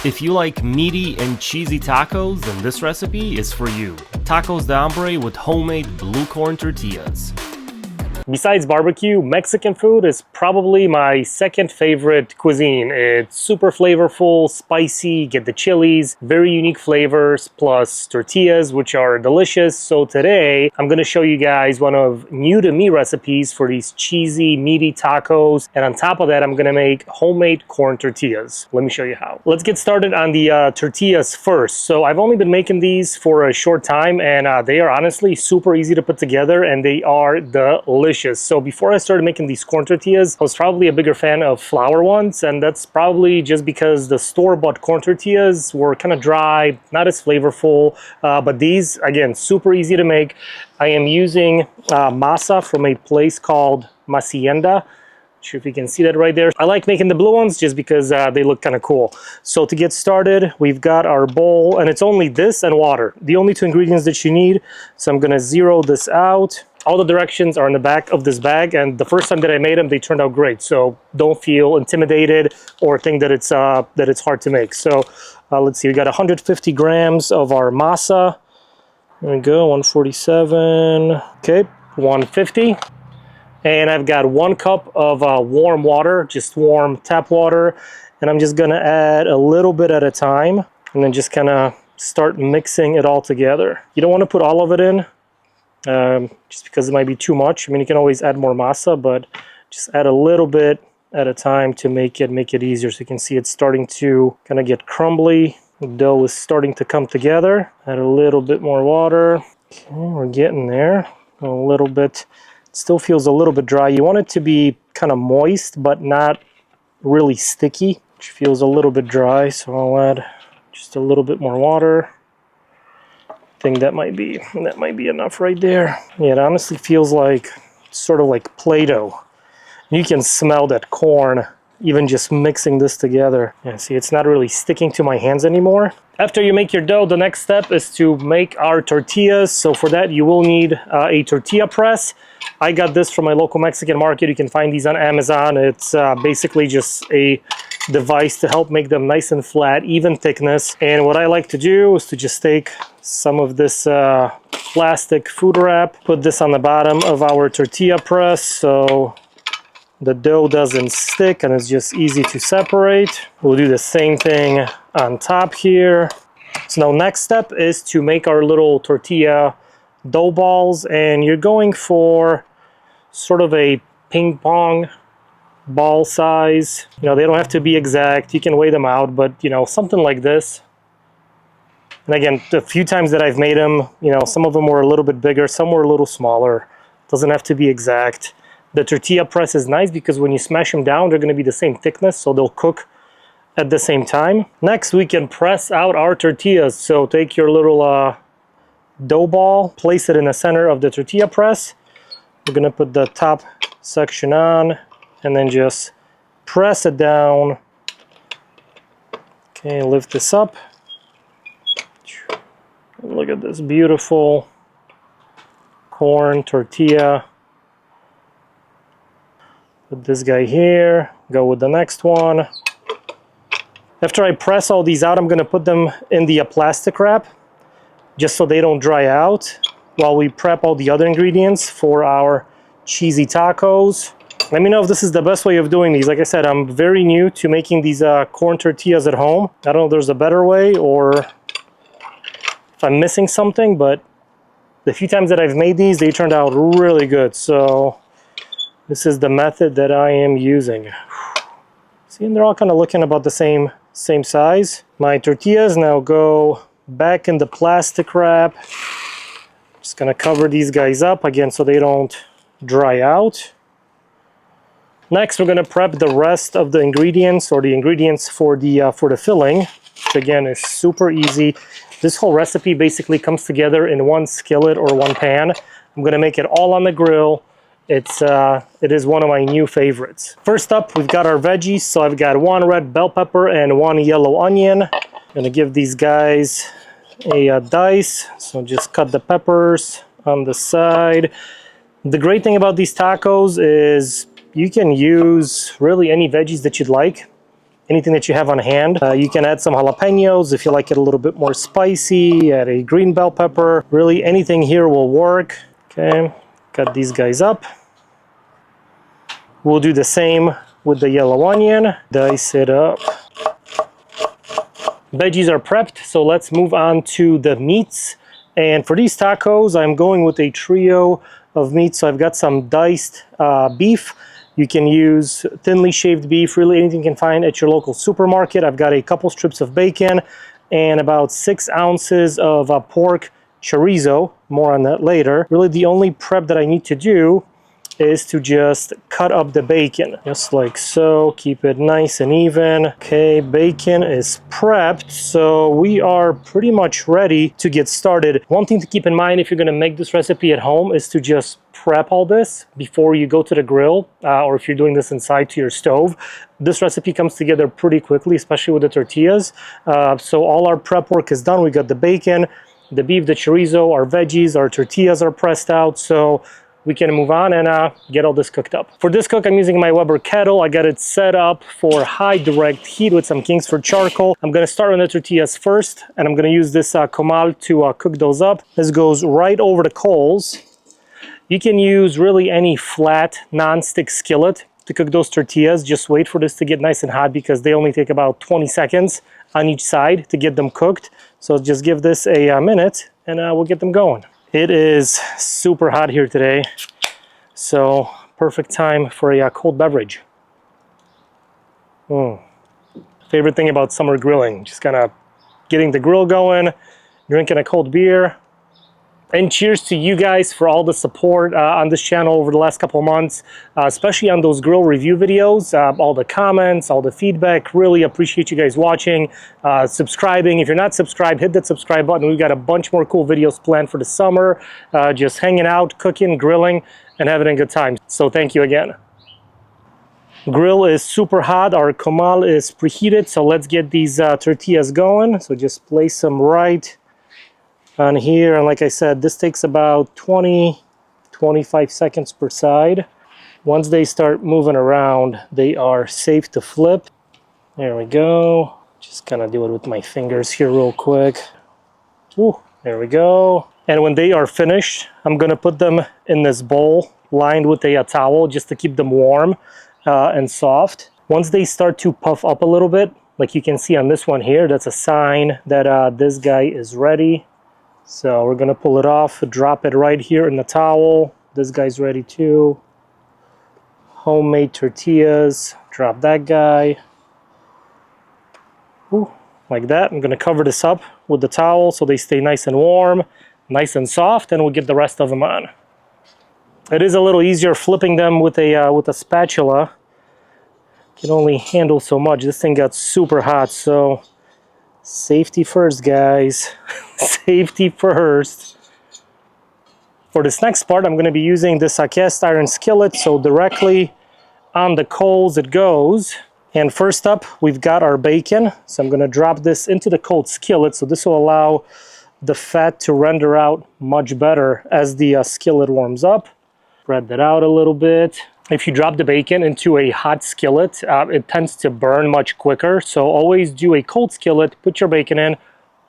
If you like meaty and cheesy tacos, then this recipe is for you. Tacos de hambre with homemade blue corn tortillas. Besides barbecue, Mexican food is probably my second favorite cuisine. It's super flavorful, spicy, get the chilies, very unique flavors, plus tortillas, which are delicious. So today, I'm gonna show you guys one of new to me recipes for these cheesy, meaty tacos. And on top of that, I'm gonna make homemade corn tortillas. Let me show you how. Let's get started on the tortillas first. So I've only been making these for a short time, and they are honestly super easy to put together, and they are delicious. So before I started making these corn tortillas, I was probably a bigger fan of flour ones, and that's probably just because the store-bought corn tortillas were kind of dry, not as flavorful, but these, again, super easy to make. I am using masa from a place called Macienda. Not sure if you can see that right there. I like making the blue ones just because they look kind of cool. So to get started, we've got our bowl, and it's only this and water, the only two ingredients that you need. So I'm gonna zero this out. All the directions are in the back of this bag, and the first time that I made them, they turned out great. So don't feel intimidated or think that it's hard to make. So let's see, we got 150 grams of our masa. There we go, 147. Okay, 150. And I've got 1 cup of warm water, just warm tap water. And I'm just gonna add a little bit at a time, and then just kind of start mixing it all together. You don't want to put all of it in, just because it might be too much. I mean, you can always add more masa, but just add a little bit at a time to make it easier. So you can see it's starting to kind of get crumbly. The dough is starting to come together. Add a little bit more water. Okay, we're getting there. A little bit. It still feels a little bit dry. You want it to be kind of moist, but not really sticky, which feels a little bit dry. So I'll add just a little bit more water. I think that might be enough right there. Yeah, it honestly feels like sort of like Play-Doh. You can smell that corn even just mixing this together. Yeah, see, it's not really sticking to my hands anymore. After you make your dough, the next step is to make our tortillas. So for that, you will need a tortilla press. I got this from my local Mexican market. You can find these on Amazon. It's basically just a device to help make them nice and flat, even thickness. And what I like to do is to just take some of this plastic food wrap, put this on the bottom of our tortilla press so the dough doesn't stick and it's just easy to separate. We'll do the same thing on top here. So now next step is to make our little tortilla dough balls, and you're going for sort of a ping pong ball size. You know, they don't have to be exact. You can weigh them out, but you know, something like this. And again, the few times that I've made them, you know, some of them were a little bit bigger, some were a little smaller. Doesn't have to be exact. The tortilla press is nice because when you smash them down, they're going to be the same thickness, so they'll cook at the same time. Next, we can press out our tortillas. So take your little dough ball, place it in the center of the tortilla press. We're going to put the top section on and then just press it down. Okay, lift this up. Look at this beautiful corn tortilla. Put this guy here, go with the next one. After I press all these out, I'm going to put them in the plastic wrap just so they don't dry out while we prep all the other ingredients for our cheesy tacos. Let me know if this is the best way of doing these. Like I said, I'm very new to making these corn tortillas at home. I don't know if there's a better way or if I'm missing something, but the few times that I've made these, they turned out really good. So this is the method that I am using. See, and they're all kind of looking about the same size. My tortillas now go back in the plastic wrap. Just gonna cover these guys up again so they don't dry out. Next, we're gonna prep the rest of the ingredients, or the ingredients for the filling, which again is super easy. This whole recipe basically comes together in one skillet or one pan. I'm gonna make it all on the grill. It is one of my new favorites. First up, we've got our veggies. So I've got 1 red bell pepper and 1 yellow onion. I'm gonna give these guys a dice. So just cut the peppers on the side. The great thing about these tacos is you can use really any veggies that you'd like. anything that you have on hand. You can add some jalapenos if you like it a little bit more spicy, add a green bell pepper. Really anything here will work. Okay, cut these guys up. We'll do the same with the yellow onion. Dice it up. Veggies are prepped, so let's move on to the meats. And for these tacos, I'm going with a trio of meats. So I've got some diced beef. You can use thinly shaved beef, really anything you can find at your local supermarket. I've got a couple strips of bacon and about 6 ounces of pork chorizo. More on that later. Really the only prep that I need to do is to just cut up the bacon, just like so. Keep it nice and even. Okay, bacon is prepped, so we are pretty much ready to get started. One thing to keep in mind if you're gonna make this recipe at home is to just prep all this before you go to the grill, or if you're doing this inside to your stove. This recipe comes together pretty quickly, especially with the tortillas. So all our prep work is done. We got the bacon, the beef, the chorizo, our veggies, our tortillas are pressed out, so we can move on and get all this cooked up. For this cook, I'm using my Weber kettle. I got it set up for high direct heat with some Kingsford charcoal. I'm gonna start on the tortillas first, and I'm gonna use this comal to cook those up. This goes right over the coals. You can use really any flat non-stick skillet to cook those tortillas. Just wait for this to get nice and hot because they only take about 20 seconds on each side to get them cooked. So just give this a minute and we'll get them going. It is super hot here today, so perfect time for a cold beverage. Favorite thing about summer grilling, just kind of getting the grill going, drinking a cold beer. And cheers to you guys for all the support on this channel over the last couple of months, especially on those grill review videos, all the comments, all the feedback. Really appreciate you guys watching, subscribing. If you're not subscribed, hit that subscribe button. We've got a bunch more cool videos planned for the summer, just hanging out, cooking, grilling, and having a good time. So thank you again. Grill is super hot. Our comal is preheated, so let's get these tortillas going. So just place them right on here, and like I said, this takes about 20-25 seconds per side. Once they start moving around, they are safe to flip. There we go. Just kind of do it with my fingers here real quick. Ooh, there we go. And when they are finished, I'm gonna put them in this bowl lined with a towel just to keep them warm and soft. Once they start to puff up a little bit, like you can see on this one here, that's a sign that this guy is ready. So we're gonna pull it off, drop it right here in the towel. This guy's ready too. Homemade tortillas, drop that guy. Ooh, like that. I'm gonna cover this up with the towel so they stay nice and warm, nice and soft, and we'll get the rest of them on. It is a little easier flipping them with a spatula. Can only handle so much. This thing got super hot, so safety first, guys. Safety first. For this next part, I'm going to be using this cast iron skillet, so directly on the coals it goes. And first up, we've got our bacon. So I'm going to drop this into the cold skillet, so this will allow the fat to render out much better as the skillet warms up. Spread that out a little bit. If you drop the bacon into a hot skillet, it tends to burn much quicker. So always do a cold skillet, put your bacon in.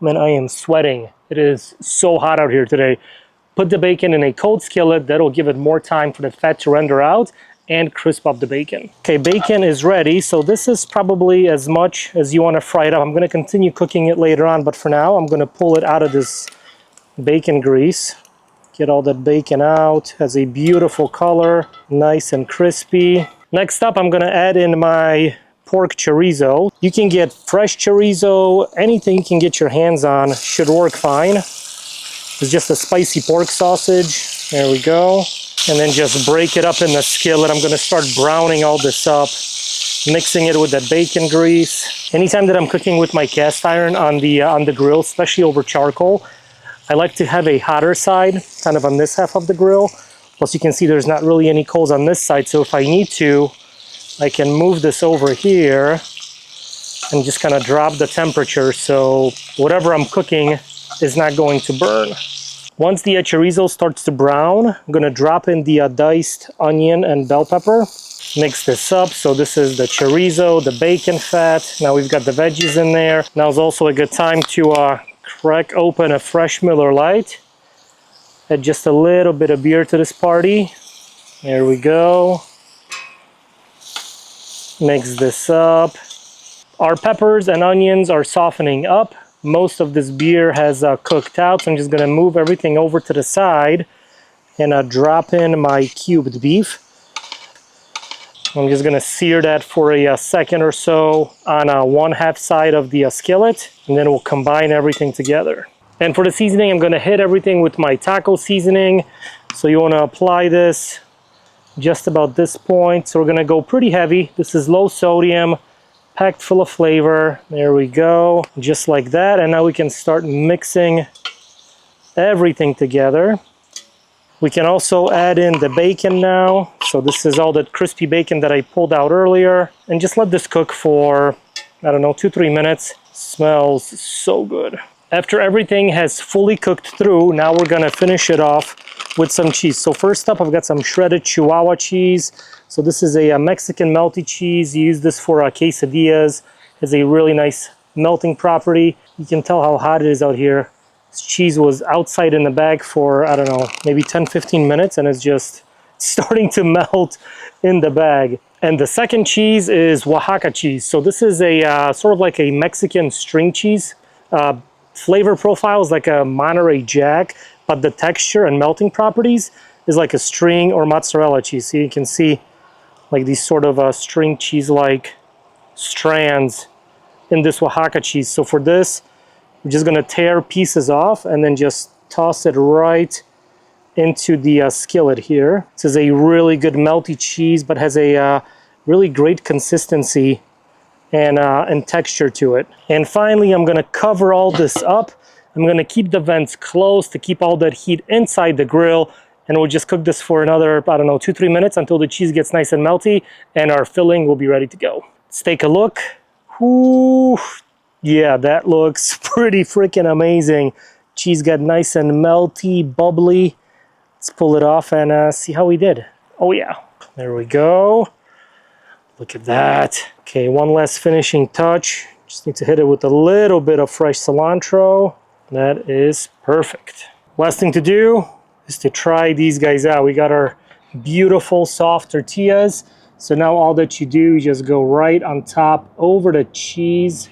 Man, I am sweating. It is so hot out here today. Put the bacon in a cold skillet. That'll give it more time for the fat to render out and crisp up the bacon. Okay, bacon is ready. So this is probably as much as you want to fry it up. I'm going to continue cooking it later on, but for now, I'm going to pull it out of this bacon grease. Get all that bacon out. Has a beautiful color, nice and crispy. Next up, I'm gonna add in my pork chorizo. You can get fresh chorizo, anything you can get your hands on should work fine. It's just a spicy pork sausage. There we go. And then just break it up in the skillet. I'm gonna start browning all this up, mixing it with that bacon grease. Anytime that I'm cooking with my cast iron on the grill, especially over charcoal, I like to have a hotter side, kind of on this half of the grill. Plus you can see there's not really any coals on this side, so if I need to, I can move this over here and just kind of drop the temperature so whatever I'm cooking is not going to burn. Once the chorizo starts to brown, I'm gonna drop in the diced onion and bell pepper. Mix this up. So this is the chorizo, the bacon fat. Now we've got the veggies in there. Now is also a good time to crack open a fresh Miller Lite. Add just a little bit of beer to this party. There we go. Mix this up. Our peppers and onions are softening up. Most of this beer has cooked out, so I'm just gonna move everything over to the side and drop in my cubed beef. I'm just gonna sear that for a second or so on one half side of the skillet, and then we'll combine everything together. And for the seasoning, I'm gonna hit everything with my taco seasoning. So you wanna apply this just about this point. So we're gonna go pretty heavy. This is low sodium, packed full of flavor. There we go, just like that. And now we can start mixing everything together. We can also add in the bacon now. So this is all that crispy bacon that I pulled out earlier. And just let this cook for, I don't know, 2-3 minutes. Smells so good. After everything has fully cooked through, now we're gonna finish it off with some cheese. So first up, I've got some shredded Chihuahua cheese. So this is a Mexican melty cheese. You use this for quesadillas. It has a really nice melting property. You can tell how hot it is out here. This cheese was outside in the bag for, I don't know, maybe 10-15 minutes, and it's just starting to melt in the bag. And the second cheese is Oaxaca cheese. So this is a sort of like a Mexican string cheese. Flavor profile is like a Monterey Jack, but the texture and melting properties is like a string or mozzarella cheese. So you can see like these sort of string cheese-like strands in this Oaxaca cheese. So for this, we're just gonna tear pieces off and then just toss it right into the skillet here. This is a really good melty cheese, but has a really great consistency and texture to it. And finally, I'm gonna cover all this up. I'm gonna keep the vents closed to keep all that heat inside the grill, and we'll just cook this for another, I don't know, 2-3 minutes until the cheese gets nice and melty, and our filling will be ready to go. Let's take a look. Ooh, yeah, that looks pretty freaking amazing. Cheese got nice and melty, bubbly. Let's pull it off and see how we did. Oh yeah, there we go. Look at that. Okay, one last finishing touch. Just need to hit it with a little bit of fresh cilantro. That is perfect. Last thing to do is to try these guys out. We got our beautiful soft tortillas. So now all that you do is just go right on top over the cheese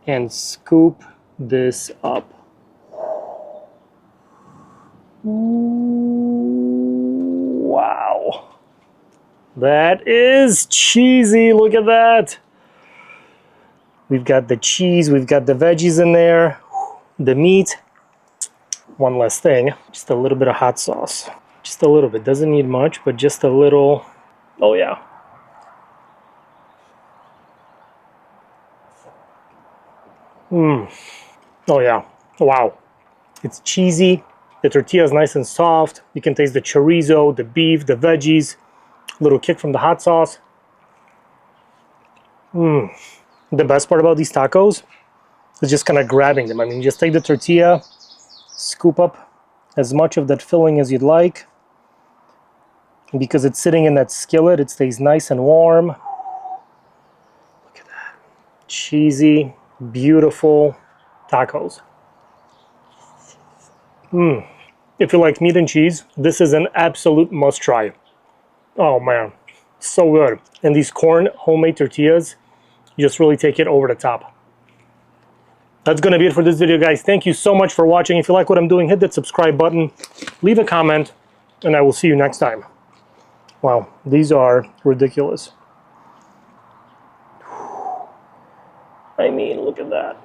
and scoop this up. Wow. That is cheesy. Look at that. We've got the cheese, we've got the veggies in there, the meat. One last thing, just a little bit of hot sauce. Just a little bit, doesn't need much, but just a little. Oh yeah. Oh yeah, wow. It's cheesy, the tortilla is nice and soft. You can taste the chorizo, the beef, the veggies. A little kick from the hot sauce. The best part about these tacos is just kind of grabbing them. I mean, just take the tortilla, scoop up as much of that filling as you'd like. And because it's sitting in that skillet, it stays nice and warm. Look at that. Cheesy, beautiful tacos. If you like meat and cheese, this is an absolute must try. Oh man, so good. And these corn homemade tortillas, you just really take it over the top. That's gonna be it for this video, guys. Thank you so much for watching. If you like what I'm doing, hit that subscribe button, leave a comment, and I will see you next time. Wow, these are ridiculous. I mean, look at that.